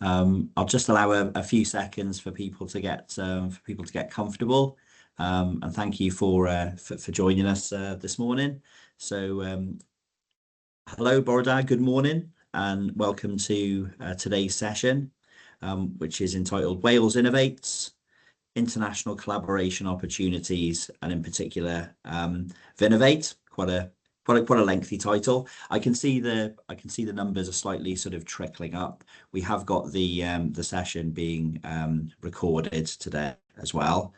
I'll just allow a few seconds for people to get comfortable, and thank you for joining us this morning. So, hello, Boroda. Good morning, and welcome to today's session, which is entitled "Wales Innovates: International Collaboration Opportunities," and in particular, VInnovate. Quite a lengthy title. I can see the numbers are slightly sort of trickling up. We have got the session being recorded today as well.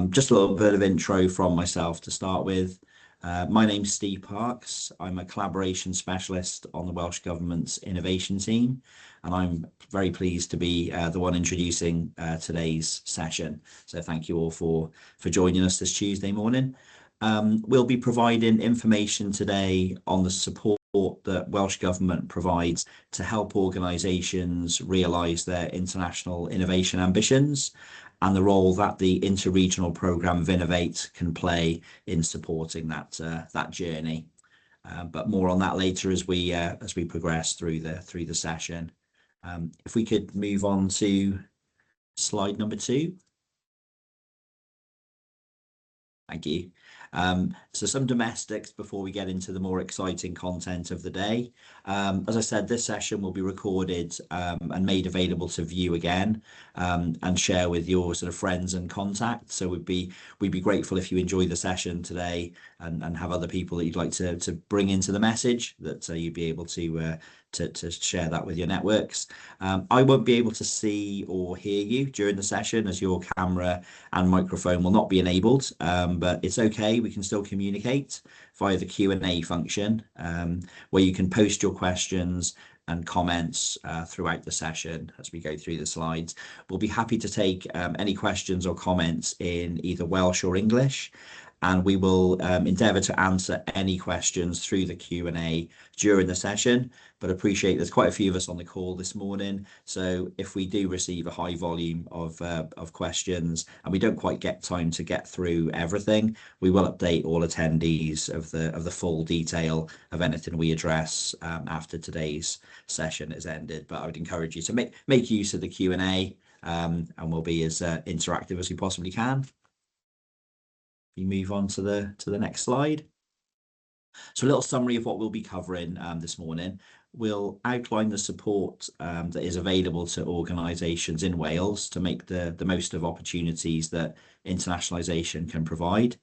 Just a little bit of intro from myself to start with. My name's Steve Parks. I'm a collaboration specialist on the Welsh Government's innovation team, and I'm very pleased to be the one introducing today's session. So thank you all for joining us this Tuesday morning. We'll be providing information today on the support that Welsh Government provides to help organisations realise their international innovation ambitions, and the role that the interregional programme VInnovate can play in supporting that journey. But more on that later as we progress through the session. If we could move on to slide number 2. Thank you. So some domestics before we get into the more exciting content of the day. As I said, this session will be recorded and made available to view again and share with your sort of friends and contacts. So we'd be grateful if you enjoy the session today and have other people that you'd like to bring into the message, that you'd be able to share that with your networks. I won't be able to see or hear you during the session as your camera and microphone will not be enabled, but it's okay. We can still communicate via the Q&A function, where you can post your questions and comments throughout the session as we go through the slides. We'll be happy to take any questions or comments in either Welsh or English, and we will endeavour to answer any questions through the Q&A during the session, but appreciate there's quite a few of us on the call this morning. So if we do receive a high volume of questions and we don't quite get time to get through everything, we will update all attendees of the full detail of anything we address after today's session is ended. But I would encourage you to make use of the Q&A, and we'll be as interactive as we possibly can. We move on to the next slide. So a little summary of what we'll be covering this morning. We'll outline the support that is available to organisations in Wales to make the most of opportunities that internationalisation can provide.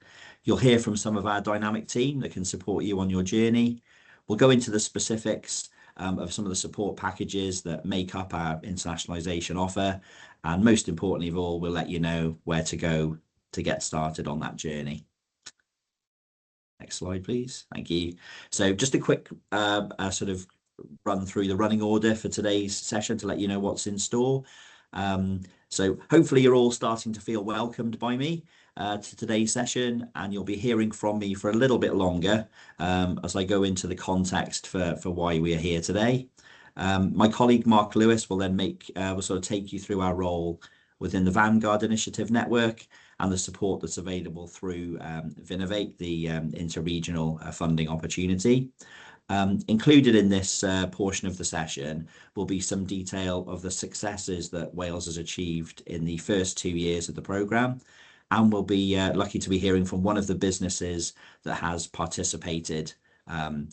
You'll hear from some of our dynamic team that can support you on your journey. We'll go into the specifics of some of the support packages that make up our internationalisation offer, and most importantly of all, we'll let you know where to go to get started on that journey. Next slide, please. Thank you. So just a quick sort of run through the running order for today's session to let you know what's in store. So hopefully you're all starting to feel welcomed by me to today's session, and you'll be hearing from me for a little bit longer as I go into the context for why we are here today. My colleague Mark Lewis will then will sort of take you through our role within the Vanguard Initiative Network and the support that's available through VInnovate, the interregional funding opportunity. Included in this portion of the session will be some detail of the successes that Wales has achieved in the first 2 years of the programme, and we'll be lucky to be hearing from one of the businesses that has participated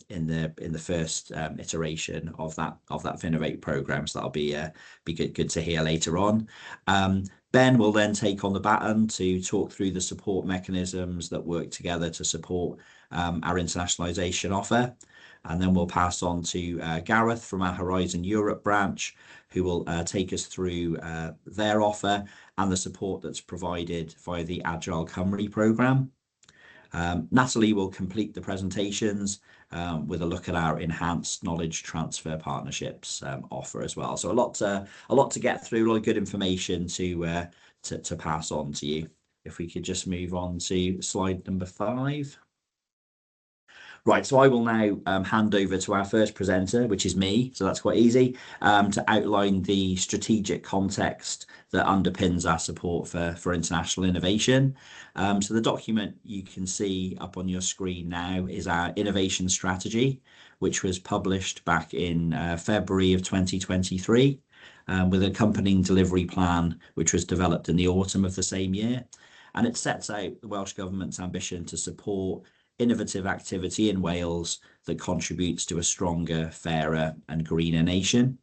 in the first iteration of that VInnovate programme. So that'll be good to hear later on. Ben will then take on the baton to talk through the support mechanisms that work together to support our internationalisation offer. And then we'll pass on to Gareth from our Horizon Europe branch, who will take us through their offer and the support that's provided via the Agile Cymru programme. Natalie will complete the presentations with a look at our enhanced knowledge transfer partnerships offer as well. So a lot to get through, a lot of good information to pass on to you. If we could just move on to slide number 5. Right, so I will now hand over to our first presenter, which is me, so that's quite easy, to outline the strategic context that underpins our support for international innovation. So the document you can see up on your screen now is our innovation strategy, which was published back in February of 2023. with an accompanying delivery plan, which was developed in the autumn of the same year. And it sets out the Welsh Government's ambition to support innovative activity in Wales that contributes to a stronger, fairer and greener nation.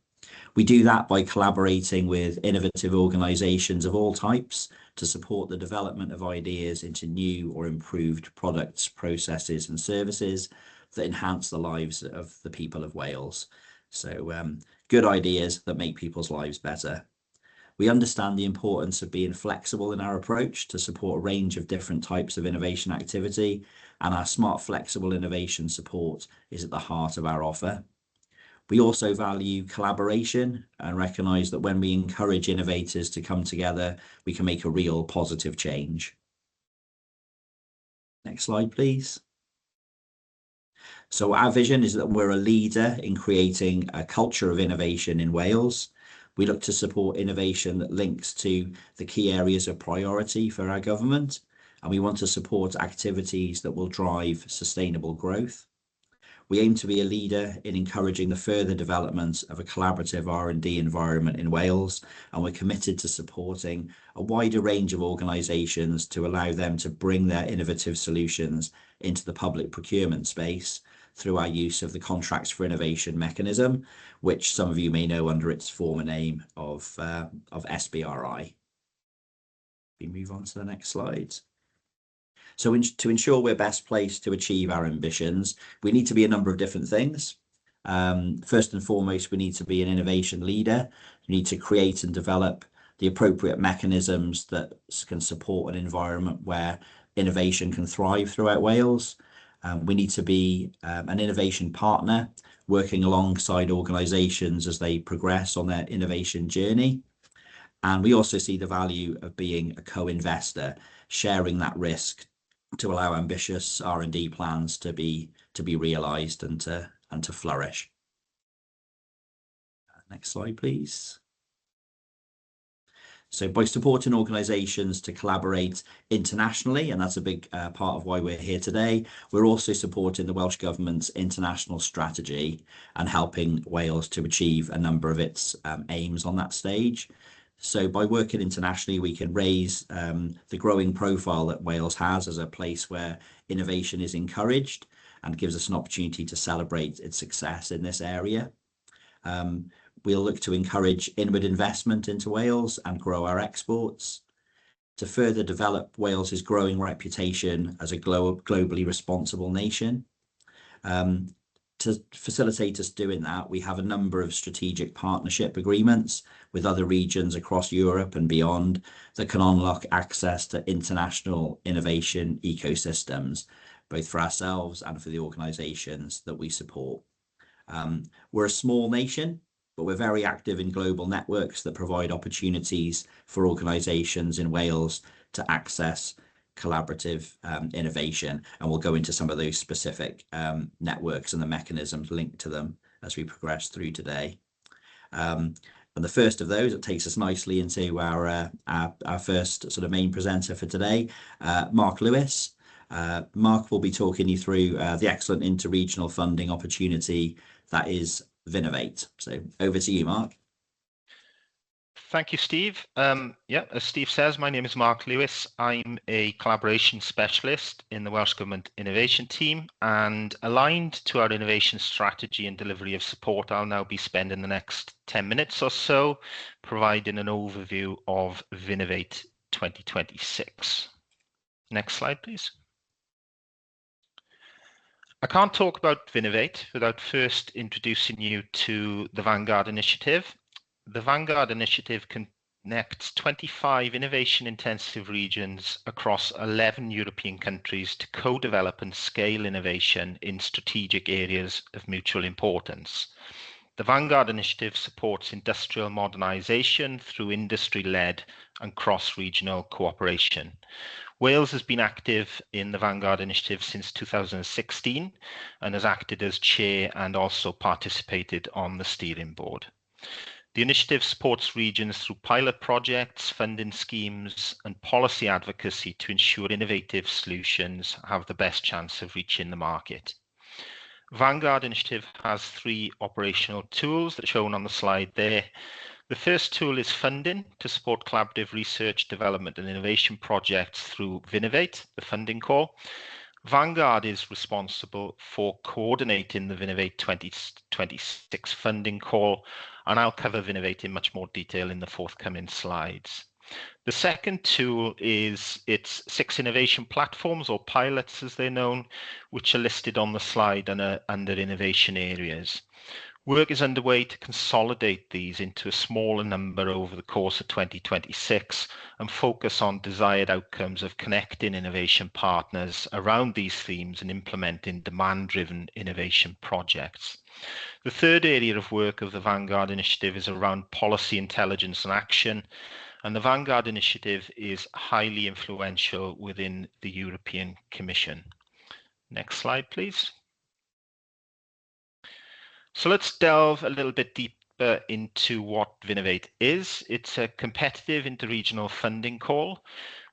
We do that by collaborating with innovative organisations of all types to support the development of ideas into new or improved products, processes and services that enhance the lives of the people of Wales. So good ideas that make people's lives better. We understand the importance of being flexible in our approach to support a range of different types of innovation activity, and our smart flexible innovation support is at the heart of our offer. We also value collaboration and recognise that when we encourage innovators to come together, we can make a real positive change. Next slide, please. So our vision is that we're a leader in creating a culture of innovation in Wales. We look to support innovation that links to the key areas of priority for our government, and we want to support activities that will drive sustainable growth. We aim to be a leader in encouraging the further development of a collaborative R&D environment in Wales, and we're committed to supporting a wider range of organisations to allow them to bring their innovative solutions into the public procurement space through our use of the Contracts for Innovation mechanism, which some of you may know under its former name of SBRI. We move on to the next slide. So to ensure we're best placed to achieve our ambitions, we need to be a number of different things. First and foremost, we need to be an innovation leader. We need to create and develop the appropriate mechanisms that can support an environment where innovation can thrive throughout Wales. We need to be an innovation partner, working alongside organisations as they progress on their innovation journey. And we also see the value of being a co-investor, sharing that risk to allow ambitious R&D plans to be realised and to flourish. Next slide, please. So by supporting organisations to collaborate internationally, and that's a big part of why we're here today, we're also supporting the Welsh Government's international strategy and helping Wales to achieve a number of its aims on that stage. So by working internationally, we can raise the growing profile that Wales has as a place where innovation is encouraged and gives us an opportunity to celebrate its success in this area. We'll look to encourage inward investment into Wales and grow our exports. To further develop Wales's growing reputation as a globally responsible nation. To facilitate us doing that, we have a number of strategic partnership agreements with other regions across Europe and beyond that can unlock access to international innovation ecosystems, both for ourselves and for the organisations that we support. We're a small nation, but we're very active in global networks that provide opportunities for organisations in Wales to access collaborative innovation, and we'll go into some of those specific networks and the mechanisms linked to them as we progress through today. And the first of those, it takes us nicely into our first sort of main presenter for today, Mark Lewis. Mark will be talking you through the excellent interregional funding opportunity that is VInnovate. So over to you, Mark. Thank you, Steve. As Steve says, my name is Mark Lewis. I'm a collaboration specialist in the Welsh Government Innovation Team, and aligned to our innovation strategy and delivery of support, I'll now be spending the next 10 minutes or so providing an overview of VInnovate 2026. Next slide, please. I can't talk about VInnovate without first introducing you to the Vanguard Initiative. The Vanguard Initiative connects 25 innovation-intensive regions across 11 European countries to co-develop and scale innovation in strategic areas of mutual importance. The Vanguard Initiative supports industrial modernisation through industry-led and cross-regional cooperation. Wales has been active in the Vanguard Initiative since 2016 and has acted as chair and also participated on the steering board. The initiative supports regions through pilot projects, funding schemes, and policy advocacy to ensure innovative solutions have the best chance of reaching the market. Vanguard Initiative has 3 operational tools that are shown on the slide there. The first tool is funding to support collaborative research, development and innovation projects through VInnovate, the funding call. Vanguard is responsible for coordinating the VInnovate 2026 funding call, and I'll cover VInnovate in much more detail in the forthcoming slides. The second tool is its 6 innovation platforms, or pilots as they're known, which are listed on the slide under innovation areas. Work is underway to consolidate these into a smaller number over the course of 2026 and focus on desired outcomes of connecting innovation partners around these themes and implementing demand-driven innovation projects. The third area of work of the Vanguard Initiative is around policy intelligence and action, and the Vanguard Initiative is highly influential within the European Commission. Next slide, please. So let's delve a little bit deeper into what VInnovate is. It's a competitive interregional funding call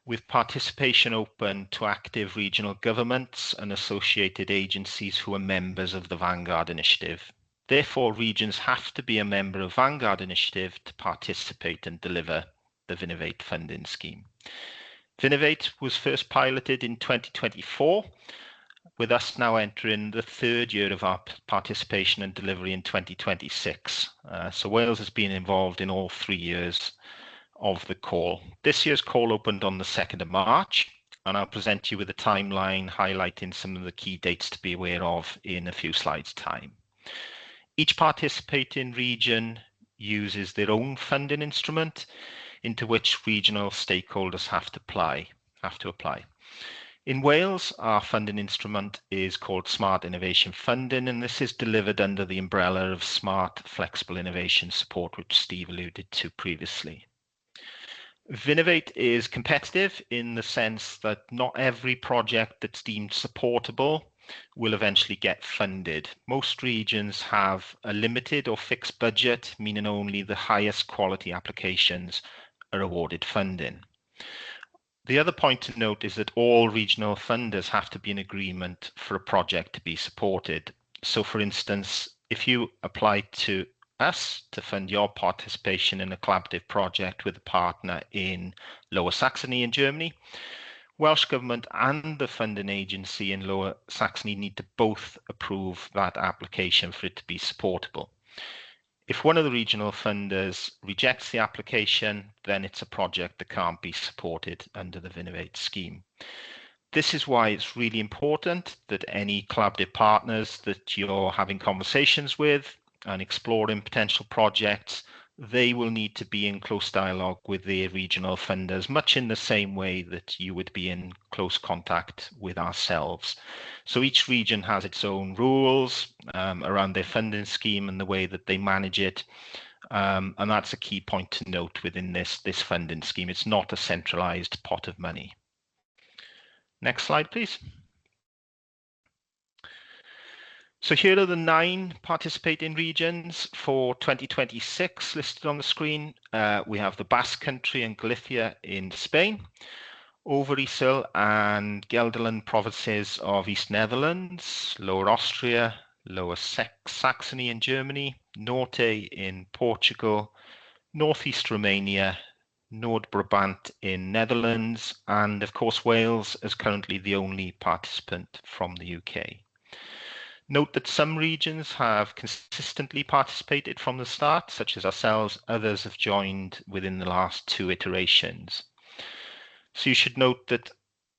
with participation open to active regional governments and associated agencies who are members of the Vanguard Initiative. Therefore, regions have to be a member of Vanguard Initiative to participate and deliver the VInnovate funding scheme. VInnovate was first piloted in 2024, with us now entering the third year of our participation and delivery in 2026. So Wales has been involved in all 3 years of the call. This year's call opened on the 2nd of March, and I'll present you with a timeline highlighting some of the key dates to be aware of in a few slides' time. Each participating region uses their own funding instrument into which regional stakeholders have to apply. In Wales, our funding instrument is called Smart Innovation Funding, and this is delivered under the umbrella of Smart Flexible Innovation Support, which Steve alluded to previously. VInnovate is competitive in the sense that not every project that's deemed supportable will eventually get funded. Most regions have a limited or fixed budget, meaning only the highest quality applications are awarded funding. The other point to note is that all regional funders have to be in agreement for a project to be supported. So for instance, if you apply to us to fund your participation in a collaborative project with a partner in Lower Saxony in Germany, Welsh Government and the funding agency in Lower Saxony need to both approve that application for it to be supportable. If one of the regional funders rejects the application, then it's a project that can't be supported under the VInnovate scheme. This is why it's really important that any collaborative partners that you're having conversations with and exploring potential projects, they will need to be in close dialogue with their regional funders, much in the same way that you would be in close contact with ourselves. So each region has its own rules around their funding scheme and the way that they manage it. And that's a key point to note within this funding scheme. It's not a centralized pot of money. Next slide, please. So here are the 9 participating regions for 2026 listed on the screen. We have the Basque Country and Galicia in Spain, Overijssel and Gelderland provinces of East Netherlands, Lower Austria, Lower Saxony in Germany, Norte in Portugal, Northeast Romania, Noord-Brabant in Netherlands, and of course Wales is currently the only participant from the UK. Note that some regions have consistently participated from the start, such as ourselves. Others have joined within the last 2 iterations. So you should note that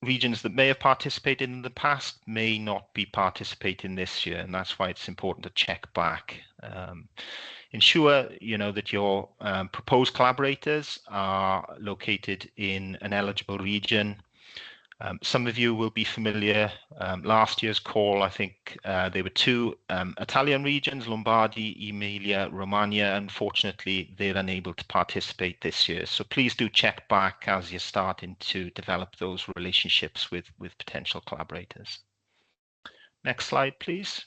regions that may have participated in the past may not be participating this year, and that's why it's important to check back. Ensure that your proposed collaborators are located in an eligible region. Some of you will be familiar, last year's call, I think there were 2 Italian regions, Lombardy, Emilia, Romagna. Unfortunately, they're unable to participate this year. So please do check back as you're starting to develop those relationships with potential collaborators. Next slide, please.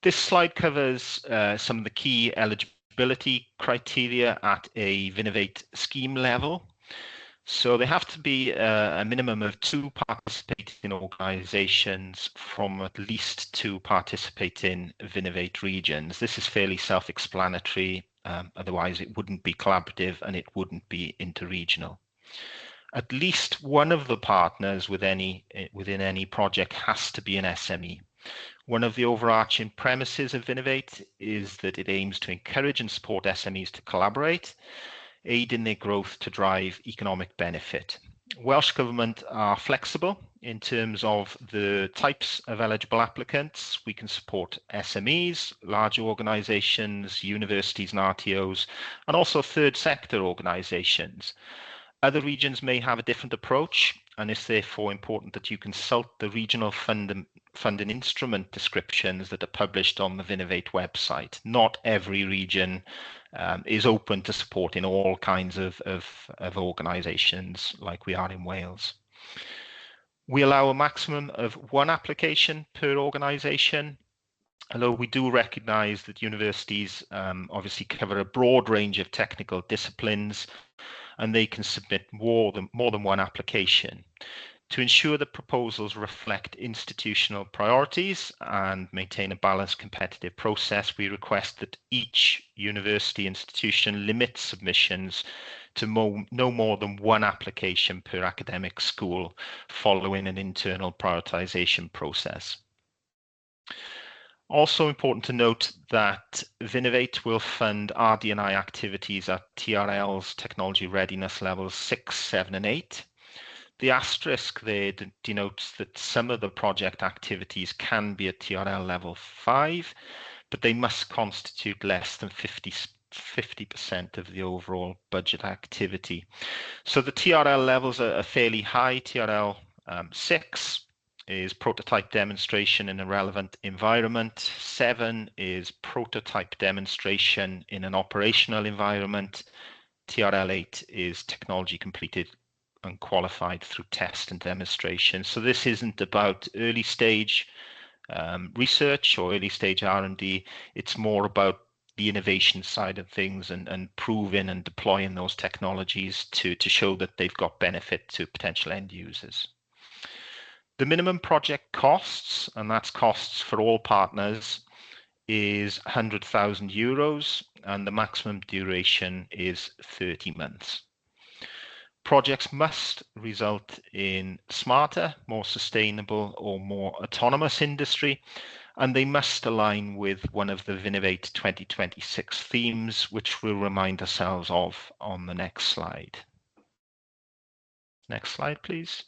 This slide covers some of the key eligibility criteria at a VInnovate scheme level. So they have to be a minimum of 2 participating organisations from at least 2 participating VInnovate regions. This is fairly self-explanatory, otherwise it wouldn't be collaborative and it wouldn't be interregional. At least one of the partners within any project has to be an SME. One of the overarching premises of VInnovate is that it aims to encourage and support SMEs to collaborate, aid in their growth to drive economic benefit. Welsh Government are flexible in terms of the types of eligible applicants. We can support SMEs, large organisations, universities and RTOs, and also third sector organisations. Other regions may have a different approach, and it's therefore important that you consult the regional funding instrument descriptions that are published on the VInnovate website. Not every region is open to supporting all kinds of organisations like we are in Wales. We allow a maximum of 1 application per organisation, although we do recognise that universities obviously cover a broad range of technical disciplines, and they can submit more than 1 application. To ensure that proposals reflect institutional priorities and maintain a balanced competitive process, we request that each university institution limit submissions to no more than 1 application per academic school following an internal prioritization process. Also important to note that VInnovate will fund RD&I activities at TRL's technology readiness levels 6, 7 and 8. The asterisk there denotes that some of the project activities can be at TRL level 5, but they must constitute less than 50% of the overall budget activity. So the TRL levels are fairly high. TRL 6 is prototype demonstration in a relevant environment. 7 is prototype demonstration in an operational environment. TRL 8 is technology completed and qualified through test and demonstration. So this isn't about early stage research or early stage R&D. It's more about the innovation side of things and proving and deploying those technologies to show that they've got benefit to potential end users. The minimum project costs, and that's costs for all partners, is €100,000, and the maximum duration is 30 months. Projects must result in smarter, more sustainable, or more autonomous industry, and they must align with one of the VInnovate 2026 themes, which we'll remind ourselves of on the next slide. Next slide, please.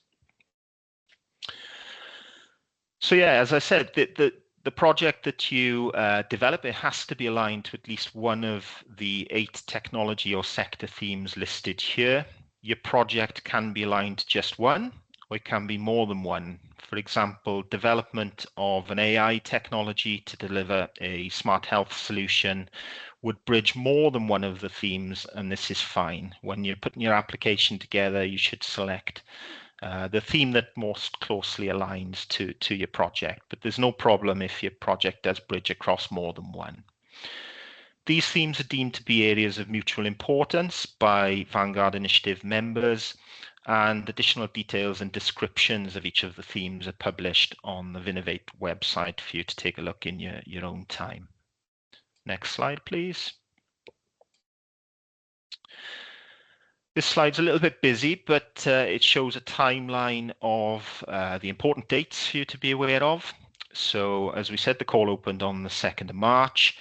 So yeah, as I said, the project that you develop, it has to be aligned to at least one of the 8 technology or sector themes listed here. Your project can be aligned to just one, or it can be more than one. For example, development of an AI technology to deliver a smart health solution would bridge more than one of the themes, and this is fine. When you're putting your application together, you should select the theme that most closely aligns to your project, but there's no problem if your project does bridge across more than one. These themes are deemed to be areas of mutual importance by Vanguard Initiative members, and additional details and descriptions of each of the themes are published on the VInnovate website for you to take a look in your own time. Next slide, please. This slide's a little bit busy, but it shows a timeline of the important dates for you to be aware of. So as we said, the call opened on the 2nd of March.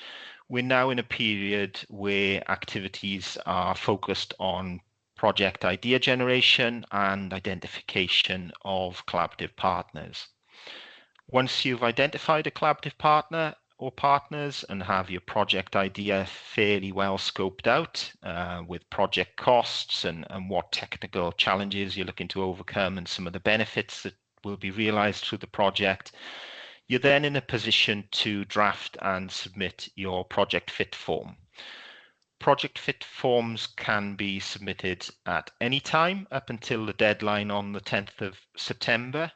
We're now in a period where activities are focused on project idea generation and identification of collaborative partners. Once you've identified a collaborative partner or partners and have your project idea fairly well scoped out with project costs and what technical challenges you're looking to overcome and some of the benefits that will be realized through the project, you're then in a position to draft and submit your project fit form. Project fit forms can be submitted at any time up until the deadline on the 10th of September.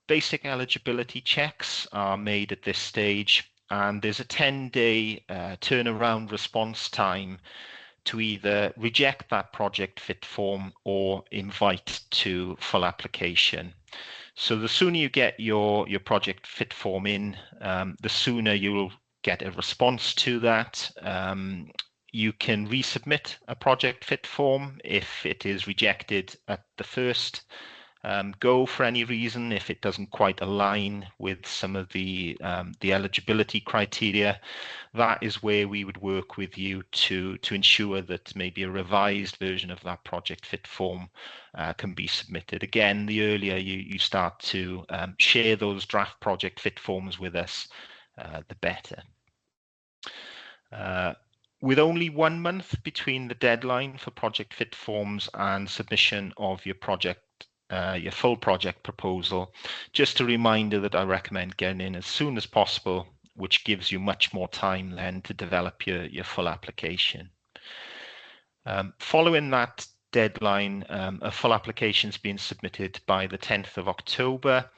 Basic eligibility checks are made at this stage, and there's a 10-day turnaround response time to either reject that project fit form or invite to full application. So the sooner you get your project fit form in, the sooner you'll get a response to that. You can resubmit a project fit form if it is rejected at the first go for any reason, if it doesn't quite align with some of the eligibility criteria. That is where we would work with you to ensure that maybe a revised version of that project fit form can be submitted. Again, the earlier you start to share those draft project fit forms with us, the better. With only 1 month between the deadline for project fit forms and submission of your full project proposal, just a reminder that I recommend getting in as soon as possible, which gives you much more time then to develop your full application. Following that deadline, a full application is being submitted by the 10th of October.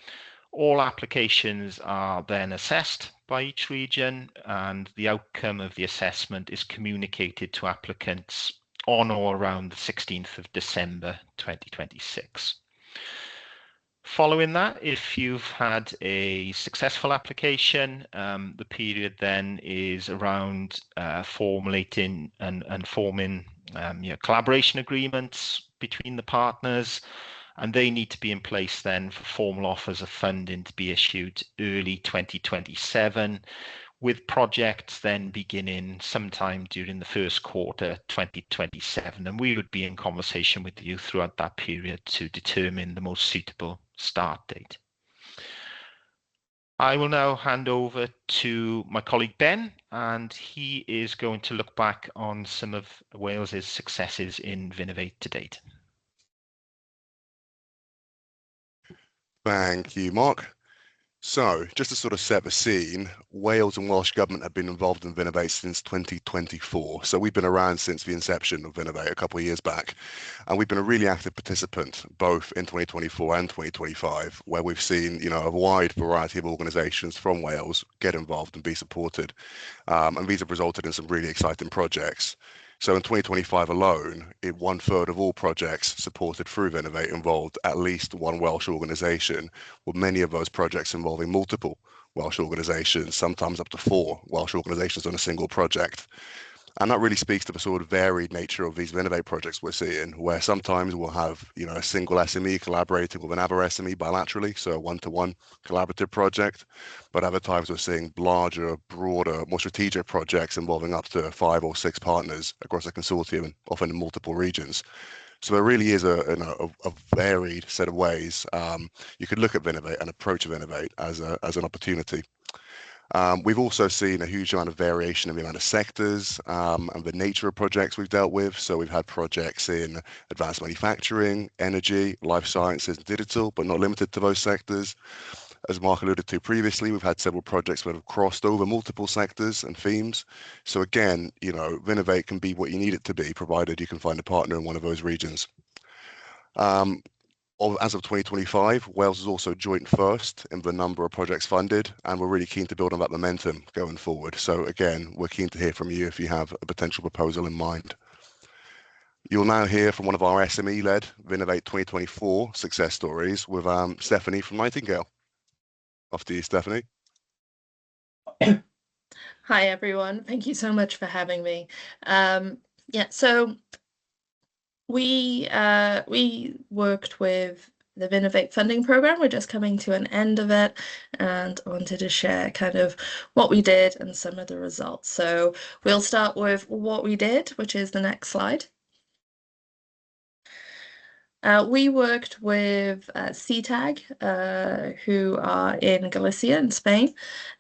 All applications are then assessed by each region, and the outcome of the assessment is communicated to applicants on or around the 16th of December 2026. Following that, if you've had a successful application, the period then is around formulating and forming collaboration agreements between the partners, and they need to be in place then for formal offers of funding to be issued early 2027, with projects then beginning sometime during the first quarter 2027. And we would be in conversation with you throughout that period to determine the most suitable start date. I will now hand over to my colleague Ben, and he is going to look back on some of Wales's successes in VInnovate to date. Thank you, Mark. So, just to sort of set the scene, Wales and Welsh Government have been involved in VInnovate since 2024. So we've been around since the inception of VInnovate a couple of years back. And we've been a really active participant, both in 2024 and 2025, where we've seen, a wide variety of organisations from Wales get involved and be supported. And these have resulted in some really exciting projects. So in 2025 alone, 1/3 of all projects supported through VInnovate involved at least one Welsh organisation, with many of those projects involving multiple Welsh organisations, sometimes up to 4 Welsh organisations on a single project. And that really speaks to the sort of varied nature of these VInnovate projects we're seeing, where sometimes we'll have, a single SME collaborating with another SME bilaterally, so a one-to-one collaborative project. But other times we're seeing larger, broader, more strategic projects involving up to 5 or 6 partners across a consortium, often in multiple regions. So there really is a varied set of ways you could look at VInnovate and approach VInnovate as an opportunity. We've also seen a huge amount of variation in the amount of sectors and the nature of projects we've dealt with. So we've had projects in advanced manufacturing, energy, life sciences, and digital, but not limited to those sectors. As Mark alluded to previously, we've had several projects that have crossed over multiple sectors and themes. So again, VInnovate can be what you need it to be, provided you can find a partner in one of those regions. As of 2025, Wales is also joint first in the number of projects funded, and we're really keen to build on that momentum going forward. So again, we're keen to hear from you if you have a potential proposal in mind. You'll now hear from one of our SME-led VInnovate 2024 success stories with Stephanie from Nightingale. Off to you, Stephanie. Hi, everyone. Thank you so much for having me. So we worked with the VInnovate funding program. We're just coming to an end of it, and I wanted to share kind of what we did and some of the results. So we'll start with what we did, which is the next slide. We worked with CTAG, who are in Galicia in Spain,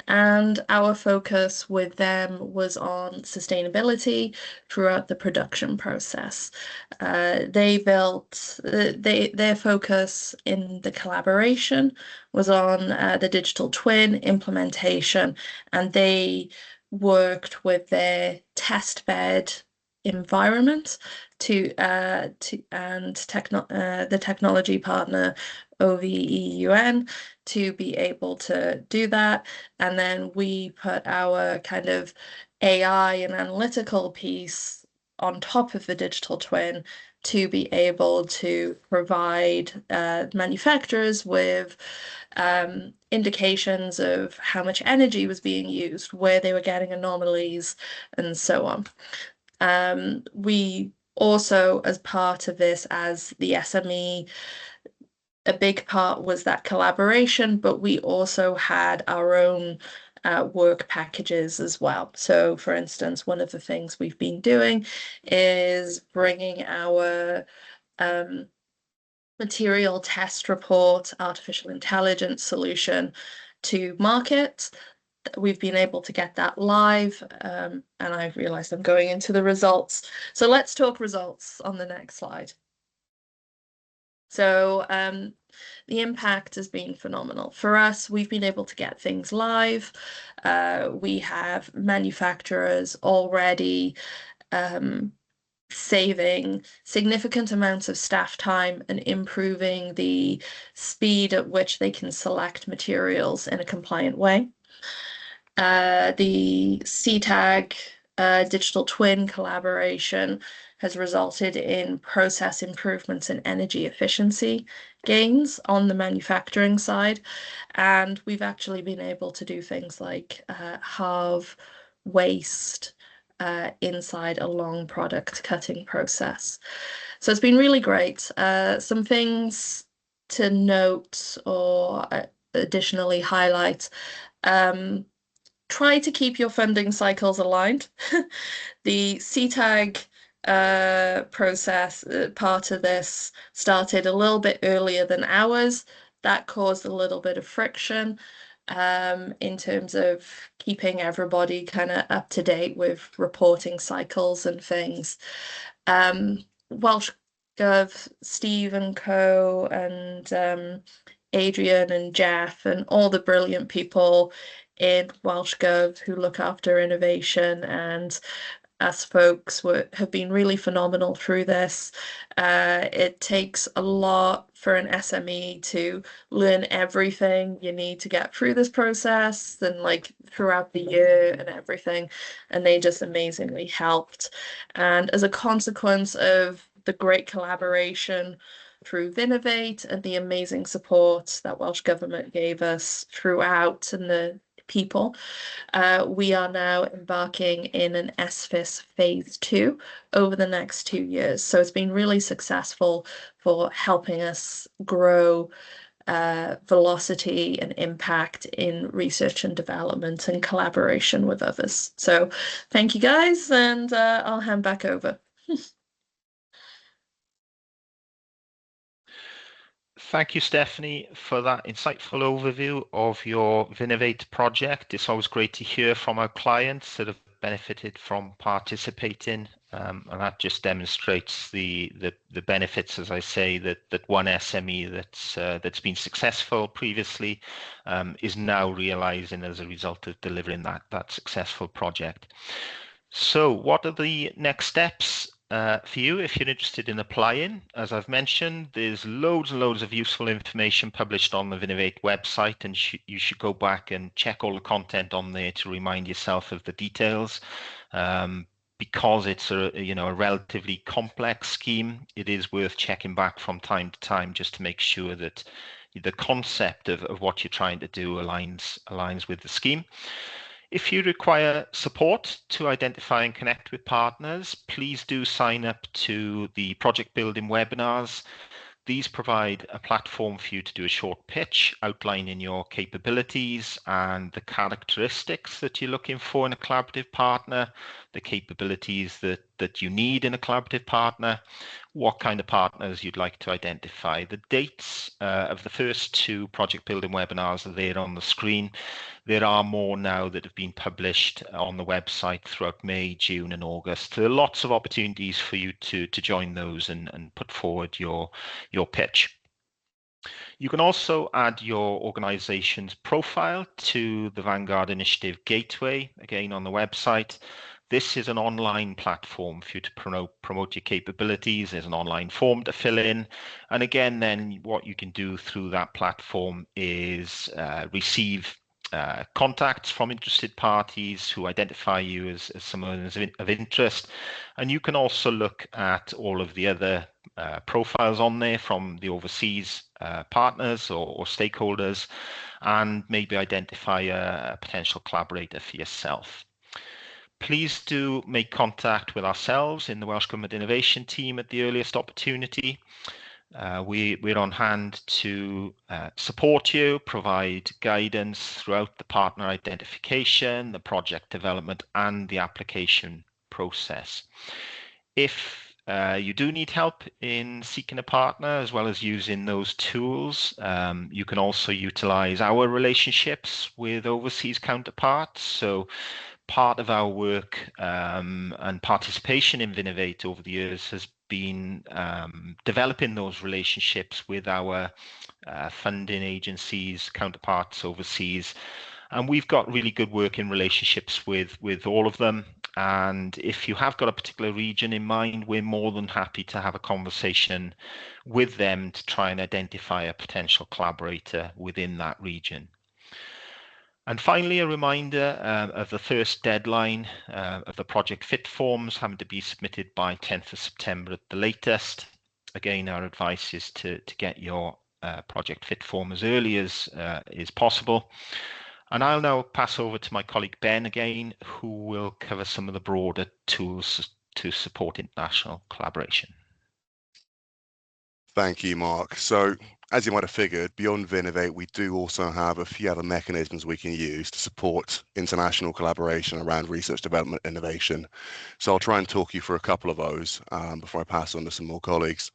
and our focus with them was on sustainability throughout the production process. Their focus in the collaboration was on the digital twin implementation, and they worked with their test bed environment the technology partner OVEUN to be able to do that. And then we put our kind of AI and analytical piece on top of the digital twin to be able to provide manufacturers with indications of how much energy was being used, where they were getting anomalies, and so on. We also, as part of this, as the SME, a big part was that collaboration, but we also had our own work packages as well. So, for instance, one of the things we've been doing is bringing our material test report artificial intelligence solution to market. We've been able to get that live, and I've realized I'm going into the results. So let's talk results on the next slide. So the impact has been phenomenal. For us, we've been able to get things live. We have manufacturers already saving significant amounts of staff time and improving the speed at which they can select materials in a compliant way. The CTAG digital twin collaboration has resulted in process improvements and energy efficiency gains on the manufacturing side. And we've actually been able to do things like halve waste inside a long product cutting process. So it's been really great. Some things to note or additionally highlight. Try to keep your funding cycles aligned. The CTAG process, part of this, started a little bit earlier than ours. That caused a little bit of friction in terms of keeping everybody kind of up to date with reporting cycles and things. Welsh Gov, Steve and Co, and Adrian and Jeff and all the brilliant people in Welsh Gov who look after innovation and us folks have been really phenomenal through this. It takes a lot for an SME to learn everything you need to get through this process and like throughout the year and everything. And they just amazingly helped. And as a consequence of the great collaboration through VInnovate and the amazing support that Welsh Government gave us throughout and the people, we are now embarking in an SFIS phase 2 over the next 2 years. So it's been really successful for helping us grow velocity and impact in research and development and collaboration with others. So thank you guys, and I'll hand back over. Thank you, Stephanie, for that insightful overview of your VInnovate project. It's always great to hear from our clients that have benefited from participating, and that just demonstrates the benefits, as I say, that one SME that's been successful previously is now realizing as a result of delivering that successful project. So, what are the next steps? For you, if you're interested in applying? As I've mentioned, there's loads and loads of useful information published on the VInnovate website, and you should go back and check all the content on there to remind yourself of the details. Because it's a relatively complex scheme, it is worth checking back from time to time just to make sure that the concept of what you're trying to do aligns with the scheme. If you require support to identify and connect with partners, please do sign up to the project building webinars. These provide a platform for you to do a short pitch outlining your capabilities and the characteristics that you're looking for in a collaborative partner, the capabilities that you need in a collaborative partner, what kind of partners you'd like to identify. The dates of the first 2 project building webinars are there on the screen. There are more now that have been published on the website throughout May, June and August. There are lots of opportunities for you to join those and put forward your pitch. You can also add your organization's profile to the Vanguard Initiative Gateway, again on the website. This is an online platform for you to promote your capabilities. There's an online form to fill in. And again, then what you can do through that platform is receive contacts from interested parties who identify you as someone of interest. And you can also look at all of the other profiles on there from the overseas partners or stakeholders, and maybe identify a potential collaborator for yourself. Please do make contact with ourselves in the Welsh Government Innovation team at the earliest opportunity. We're on hand to support you, provide guidance throughout the partner identification, the project development, and the application process. If you do need help in seeking a partner, as well as using those tools, you can also utilize our relationships with overseas counterparts. So part of our work and participation in VInnovate over the years has been developing those relationships with our funding agencies, counterparts overseas. And we've got really good working relationships with all of them. And if you have got a particular region in mind, we're more than happy to have a conversation with them to try and identify a potential collaborator within that region. And finally, a reminder of the first deadline of the project fit forms having to be submitted by 10th of September at the latest. Again, our advice is to get your project fit form as early as is possible. And I'll now pass over to my colleague Ben again, who will cover some of the broader tools to support international collaboration. Thank you, Mark. So, as you might have figured, beyond VInnovate, we do also have a few other mechanisms we can use to support international collaboration around research, development, innovation. So I'll try and talk you through a couple of those before I pass on to some more colleagues.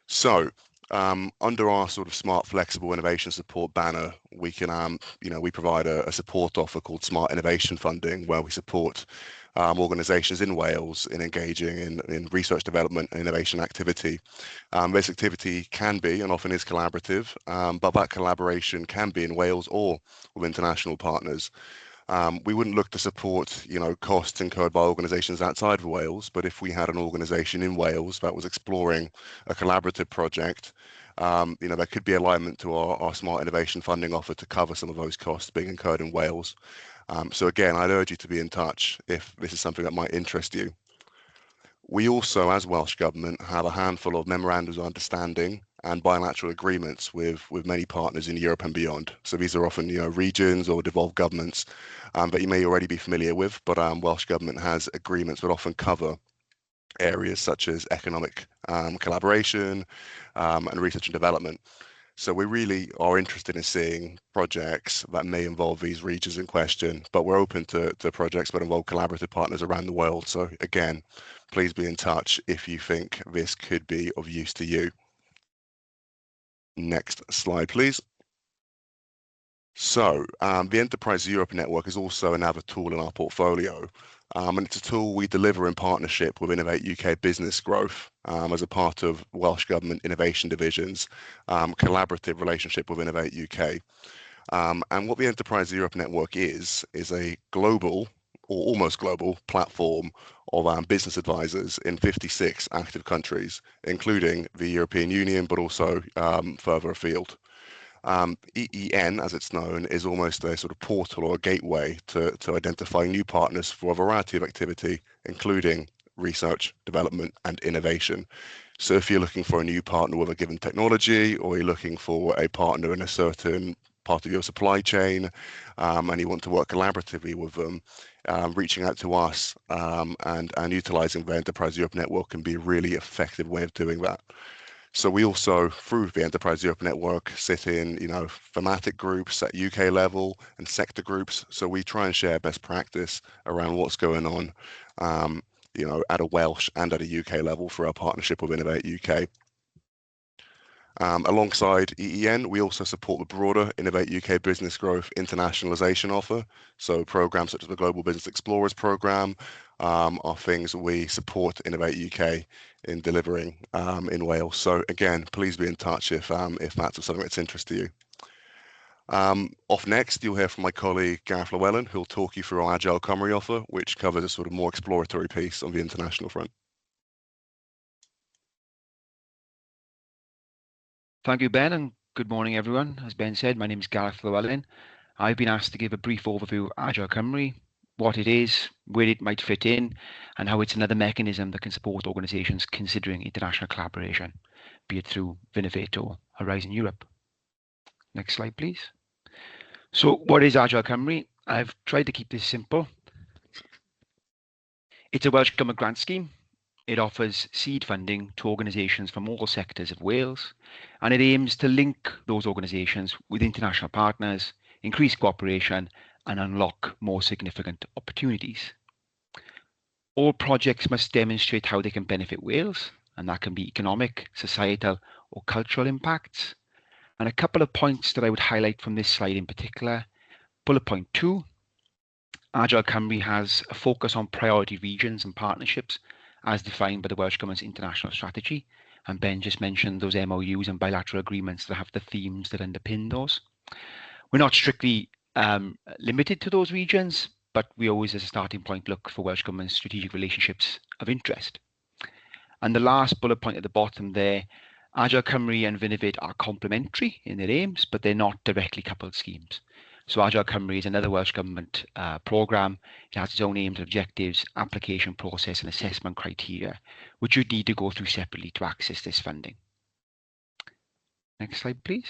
So, under our sort of smart, flexible innovation support banner, we can, we provide a support offer called Smart Innovation Funding, where we support organisations in Wales in engaging in research, development, and innovation activity. This activity can be and often is collaborative, but that collaboration can be in Wales or with international partners. We wouldn't look to support, costs incurred by organisations outside of Wales, but if we had an organisation in Wales that was exploring a collaborative project, there could be alignment to our Smart Innovation Funding offer to cover some of those costs being incurred in Wales. So again, I'd urge you to be in touch if this is something that might interest you. We also, as Welsh Government, have a handful of memorandums of understanding and bilateral agreements with many partners in Europe and beyond. So these are often, regions or devolved governments that you may already be familiar with, but Welsh Government has agreements that often cover areas such as economic collaboration and research and development. So we really are interested in seeing projects that may involve these regions in question, but we're open to projects that involve collaborative partners around the world. So again, please be in touch if you think this could be of use to you. Next slide, please. So the Enterprise Europe Network is also another tool in our portfolio. And it's a tool we deliver in partnership with Innovate UK Business Growth as a part of Welsh Government Innovation Division's collaborative relationship with Innovate UK. And what the Enterprise Europe Network is a global or almost global platform of business advisors in 56 active countries, including the European Union, but also further afield. EEN, as it's known, is almost a sort of portal or a gateway to identify new partners for a variety of activity, including research, development, and innovation. So if you're looking for a new partner with a given technology, or you're looking for a partner in a certain part of your supply chain, and you want to work collaboratively with them, reaching out to us and utilizing the Enterprise Europe Network can be a really effective way of doing that. So we also, through the Enterprise Europe Network, sit in, thematic groups at UK level and sector groups. So we try and share best practice around what's going on, at a Welsh and at a UK level for our partnership with Innovate UK. Alongside EEN, we also support the broader Innovate UK Business Growth Internationalisation offer. So programs such as the Global Business Explorers program are things we support Innovate UK in delivering in Wales. So again, please be in touch if that's something that's interest to you. Off next, you'll hear from my colleague Gareth Llewellyn, who'll talk you through our Agile Cymru offer, which covers a sort of more exploratory piece on the international front. Thank you, Ben, and good morning, everyone. As Ben said, my name is Gareth Llewellyn. I've been asked to give a brief overview of Agile Cymru, what it is, where it might fit in, and how it's another mechanism that can support organisations considering international collaboration, be it through VInnovate or Horizon Europe. Next slide, please. So what is Agile Cymru? I've tried to keep this simple. It's a Welsh Government grant scheme. It offers seed funding to organisations from all sectors of Wales, and it aims to link those organisations with international partners, increase cooperation, and unlock more significant opportunities. All projects must demonstrate how they can benefit Wales, and that can be economic, societal, or cultural impacts. And a couple of points that I would highlight from this slide in particular. Bullet point 2, Agile Cymru has a focus on priority regions and partnerships as defined by the Welsh Government's international strategy. And Ben just mentioned those MOUs and bilateral agreements that have the themes that underpin those. We're not strictly limited to those regions, but we always, as a starting point, look for Welsh Government's strategic relationships of interest. And the last bullet point at the bottom there, Agile Cymru and VInnovate are complementary in their aims, but they're not directly coupled schemes. So Agile Cymru is another Welsh Government programme. It has its own aims, objectives, application process and assessment criteria, which you'd need to go through separately to access this funding. Next slide, please.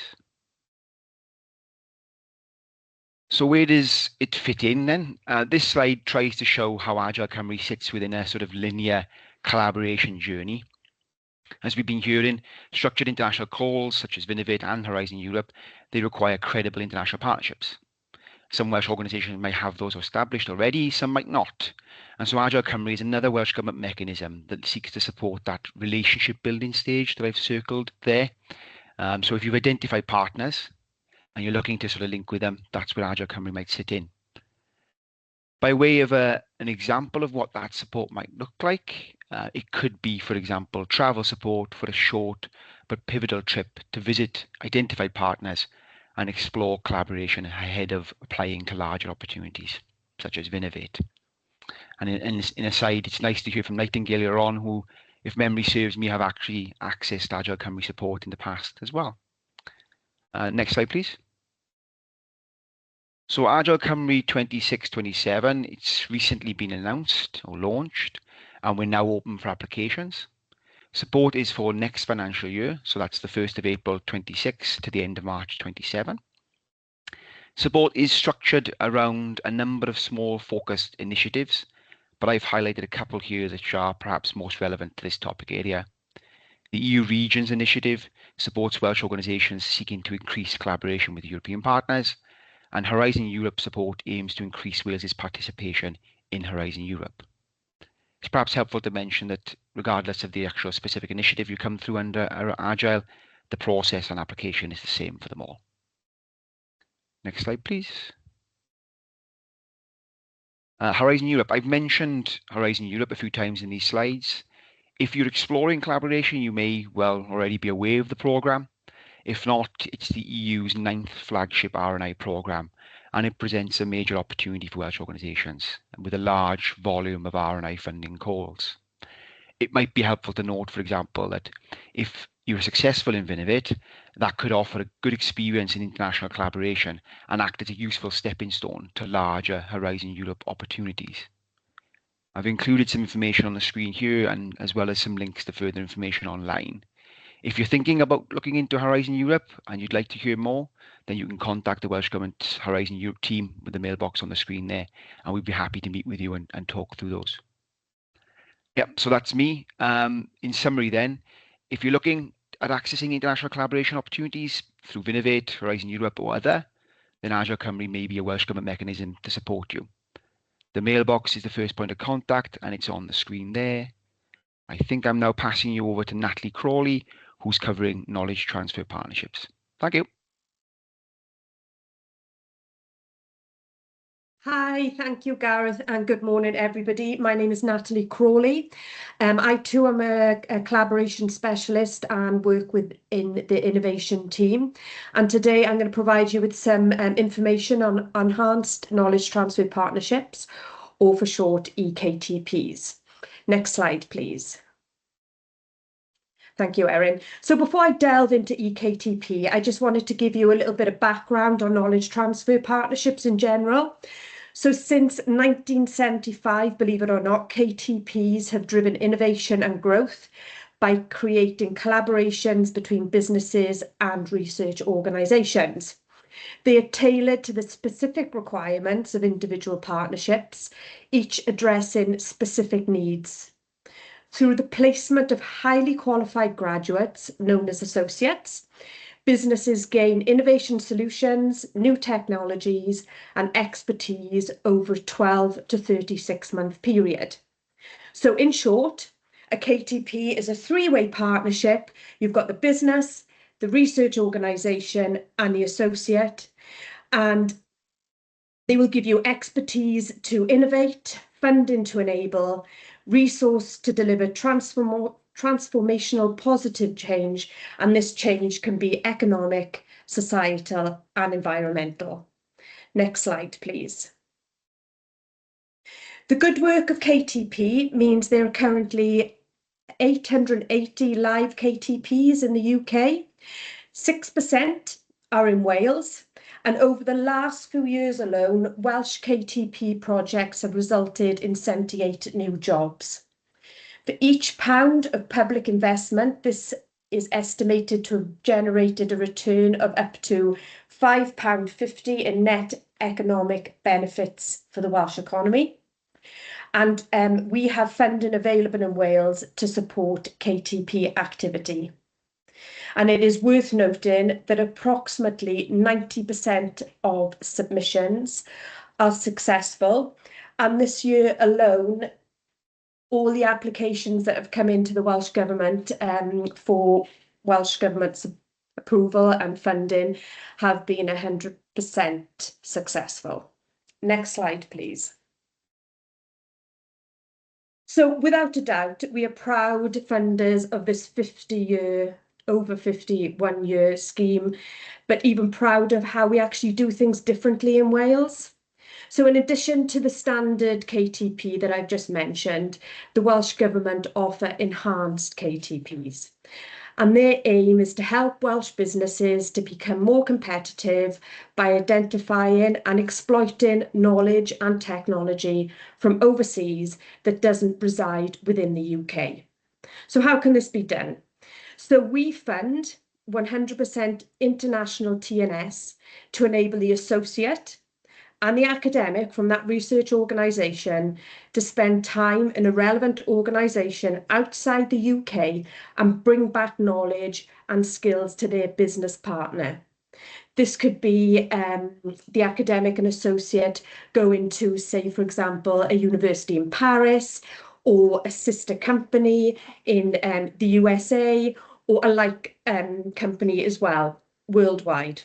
So where does it fit in then? This slide tries to show how Agile Cymru sits within a sort of linear collaboration journey. As we've been hearing, structured international calls such as VInnovate and Horizon Europe, they require credible international partnerships. Some Welsh organisations may have those established already, some might not. And so Agile Cymru is another Welsh Government mechanism that seeks to support that relationship building stage that I've circled there. So if you've identified partners and you're looking to sort of link with them, that's where Agile Cymru might sit in. By way of an example of what that support might look like, it could be, for example, travel support for a short but pivotal trip to visit identified partners and explore collaboration ahead of applying to larger opportunities, such as VInnovate. And in aside, it's nice to hear from Nightingale earlier on, who, if memory serves me, have actually accessed Agile Cymru support in the past as well. Next slide, please. So Agile Cymru 26-27, it's recently been announced or launched, and we're now open for applications. Support is for next financial year, so that's the 1st of April 26 to the end of March 27. Support is structured around a number of small focused initiatives, but I've highlighted a couple here that are perhaps most relevant to this topic area. The EU Regions Initiative supports Welsh organisations seeking to increase collaboration with European partners, and Horizon Europe support aims to increase Wales's participation in Horizon Europe. It's perhaps helpful to mention that regardless of the actual specific initiative you come through under Agile, the process and application is the same for them all. Next slide, please. Horizon Europe. I've mentioned Horizon Europe a few times in these slides. If you're exploring collaboration, you may well already be aware of the programme. If not, it's the EU's 9th flagship R&I programme, and it presents a major opportunity for Welsh organisations with a large volume of R&I funding calls. It might be helpful to note, for example, that if you're successful in VInnovate, that could offer a good experience in international collaboration and act as a useful stepping stone to larger Horizon Europe opportunities. I've included some information on the screen here, and as well as some links to further information online. If you're thinking about looking into Horizon Europe and you'd like to hear more, then you can contact the Welsh Government Horizon Europe team with the mailbox on the screen there, and we'd be happy to meet with you and talk through those. Yep, so that's me. In summary then, if you're looking at accessing international collaboration opportunities through VInnovate, Horizon Europe or other, then Agile Cymru may be a Welsh Government mechanism to support you. The mailbox is the first point of contact and it's on the screen there. I think I'm now passing you over to Natalie Crawley, who's covering knowledge transfer partnerships. Thank you. Hi, thank you, Gareth, and good morning, everybody. My name is Natalie Crawley. I too am a collaboration specialist and work within the innovation team. And today I'm going to provide you with some information on enhanced knowledge transfer partnerships, or for short, EKTPs. Next slide, please. Thank you, Erin. So before I delve into EKTP, I just wanted to give you a little bit of background on knowledge transfer partnerships in general. So since 1975, believe it or not, KTPs have driven innovation and growth by creating collaborations between businesses and research organisations. They are tailored to the specific requirements of individual partnerships, each addressing specific needs. Through the placement of highly qualified graduates, known as associates, businesses gain innovation solutions, new technologies, and expertise over a 12 to 36-month period. So in short, a KTP is a three-way partnership. You've got the business, the research organisation, and the associate, and they will give you expertise to innovate, funding to enable, resource to deliver transformational positive change, and this change can be economic, societal, and environmental. Next slide, please. The good work of KTP means there are currently 880 live KTPs in the UK. 6% are in Wales, and over the last few years alone, Welsh KTP projects have resulted in 78 new jobs. For each pound of public investment, this is estimated to have generated a return of up to £5.50 in net economic benefits for the Welsh economy. And we have funding available in Wales to support KTP activity. And it is worth noting that approximately 90% of submissions are successful. And this year alone, all the applications that have come into the Welsh Government for Welsh Government's approval and funding have been 100% successful. Next slide, please. So without a doubt, we are proud funders of this over 51-year scheme, but even proud of how we actually do things differently in Wales. So in addition to the standard KTP that I've just mentioned, the Welsh Government offer enhanced KTPs. And their aim is to help Welsh businesses to become more competitive by identifying and exploiting knowledge and technology from overseas that doesn't reside within the UK. So how can this be done? So we fund 100% international TNS to enable the associate and the academic from that research organisation to spend time in a relevant organisation outside the UK and bring back knowledge and skills to their business partner. This could be the academic and associate going to, say, for example, a university in Paris, or a sister company in the USA, or a like company as well, worldwide.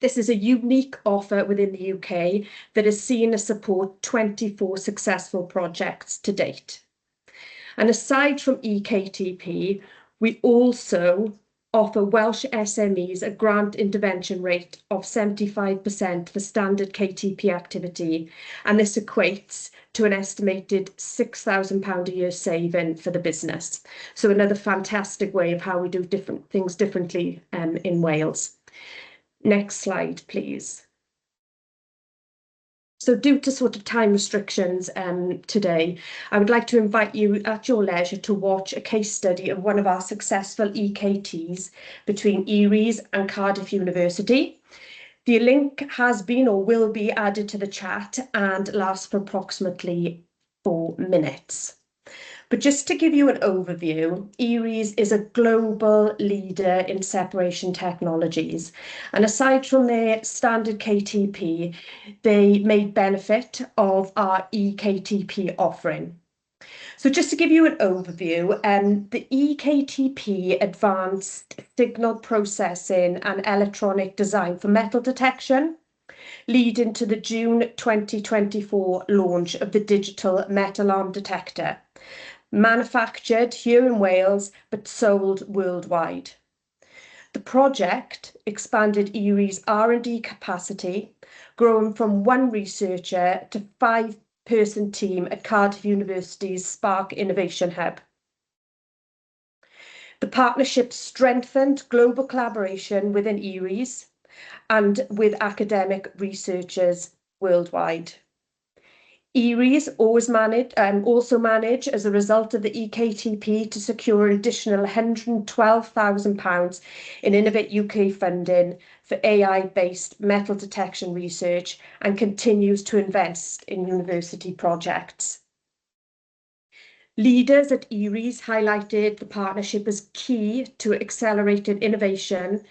This is a unique offer within the UK that has seen us support 24 successful projects to date. And aside from EKTP, we also offer Welsh SMEs a grant intervention rate of 75% for standard KTP activity, and this equates to an estimated £6,000 a year saving for the business. So another fantastic way of how we do different things differently in Wales. Next slide, please. So due to sort of time restrictions today, I would like to invite you at your leisure to watch a case study of one of our successful EKTs between Eries and Cardiff University. The link has been or will be added to the chat and lasts for approximately 4 minutes. But just to give you an overview, Eries is a global leader in separation technologies. And aside from their standard KTP, they made benefit of our EKTP offering. So just to give you an overview, the EKTP advanced signal processing and electronic design for metal detection, leading to the June 2024 launch of the digital metal arm detector, manufactured here in Wales, but sold worldwide. The project expanded Eries' R&D capacity, growing from 1 researcher to 5-person team at Cardiff University's Spark Innovation Hub. The partnership strengthened global collaboration within ERIs and with academic researchers worldwide. ERIs also manage, as a result of the EKTP, to secure an additional £112,000 in Innovate UK funding for AI-based metal detection research and continues to invest in university projects. Leaders at ERIs highlighted the partnership as key to accelerated innovation,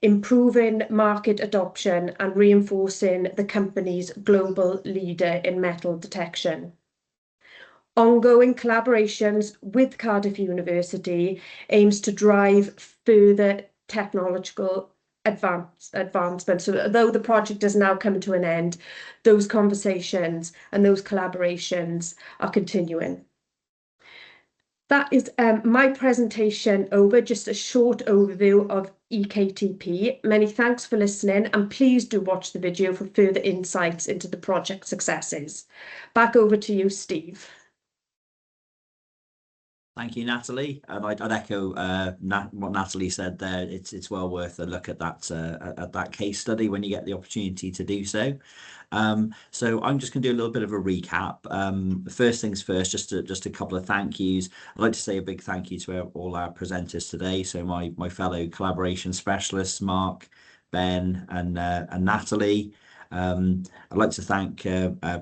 improving market adoption and reinforcing the company's global leader in metal detection. Ongoing collaborations with Cardiff University aims to drive further technological advancement. So although the project has now come to an end, those conversations and those collaborations are continuing. That is my presentation over, just a short overview of EKTP. Many thanks for listening, and please do watch the video for further insights into the project successes. Back over to you, Steve. Thank you, Natalie. And I'd echo what Natalie said there. It's well worth a look at that case study when you get the opportunity to do so. So I'm just going to do a little bit of a recap. First things first, just a couple of thank yous. I'd like to say a big thank you to all our presenters today. So my fellow collaboration specialists, Mark, Ben, and Natalie. I'd like to thank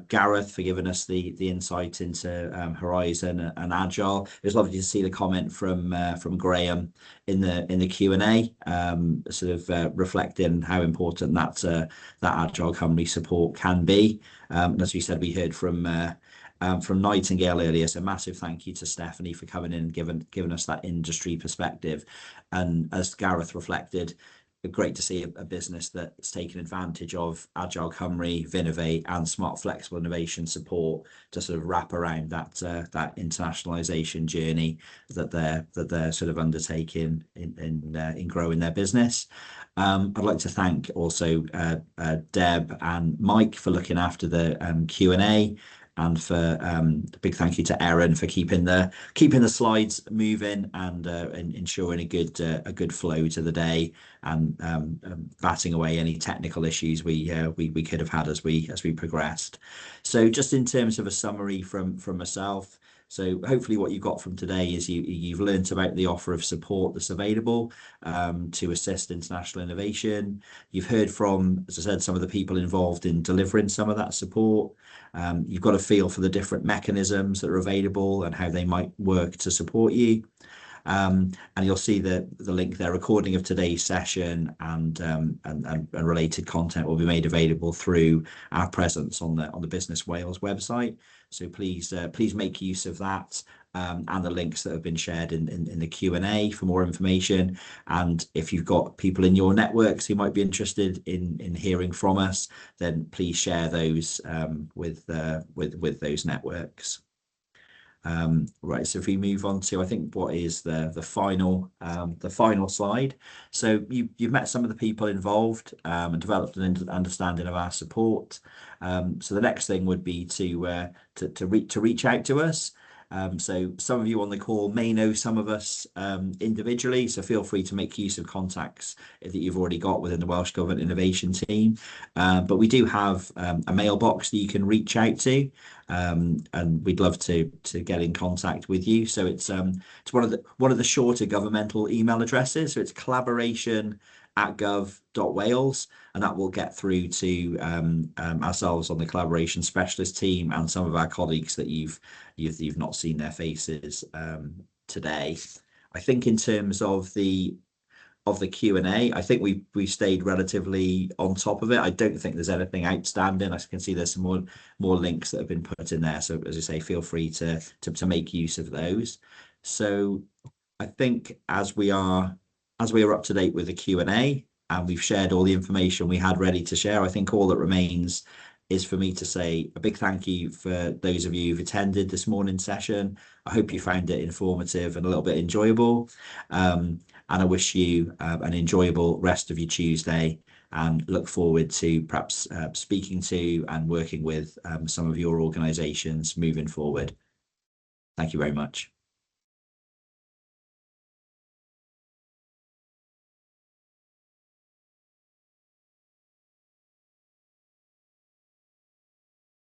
Gareth for giving us the insight into Horizon and Agile. It was lovely to see the comment from Graham in the Q&A, sort of reflecting how important that Agile company support can be. And as we said, we heard from Nightingale earlier, so massive thank you to Stephanie for coming in and giving us that industry perspective. And as Gareth reflected, great to see a business that's taken advantage of Agile Cymru, VInnovate, and smart flexible innovation support to sort of wrap around that internationalization journey that they're sort of undertaking in growing their business. I'd like to thank also Deb and Mike for looking after the Q&A. And for a big thank you to Erin for keeping the slides moving and ensuring a good flow to the day and batting away any technical issues we could have had as we progressed. So just in terms of a summary from myself. So hopefully what you've got from today is you've learnt about the offer of support that's available to assist international innovation. You've heard from, as I said, some of the people involved in delivering some of that support. You've got a feel for the different mechanisms that are available and how they might work to support you. And you'll see the link there. Recording of today's session and related content will be made available through our presence on the Business Wales website. So please make use of that and the links that have been shared in the Q&A for more information. And if you've got people in your networks who might be interested in hearing from us, then please share those with those networks. Right, so if we move on to, I think, what is the final slide. So you've met some of the people involved and developed an understanding of our support. So the next thing would be to reach out to us. So some of you on the call may know some of us individually, so feel free to make use of contacts that you've already got within the Welsh Government Innovation Team. But we do have a mailbox that you can reach out to, and we'd love to get in contact with you. So it's one of the shorter governmental email addresses. So it's collaboration@gov.wales, and that will get through to ourselves on the collaboration specialist team and some of our colleagues that you've not seen their faces today. I think in terms of the Q&A, I think we've stayed relatively on top of it. I don't think there's anything outstanding. I can see there's some more links that have been put in there. So as I say, feel free to make use of those. So I think as we are up to date with the Q&A and we've shared all the information we had ready to share, I think all that remains is for me to say a big thank you for those of you who've attended this morning's session. I hope you found it informative and a little bit enjoyable. And I wish you an enjoyable rest of your Tuesday and look forward to perhaps speaking to and working with some of your organisations moving forward. Thank you very much.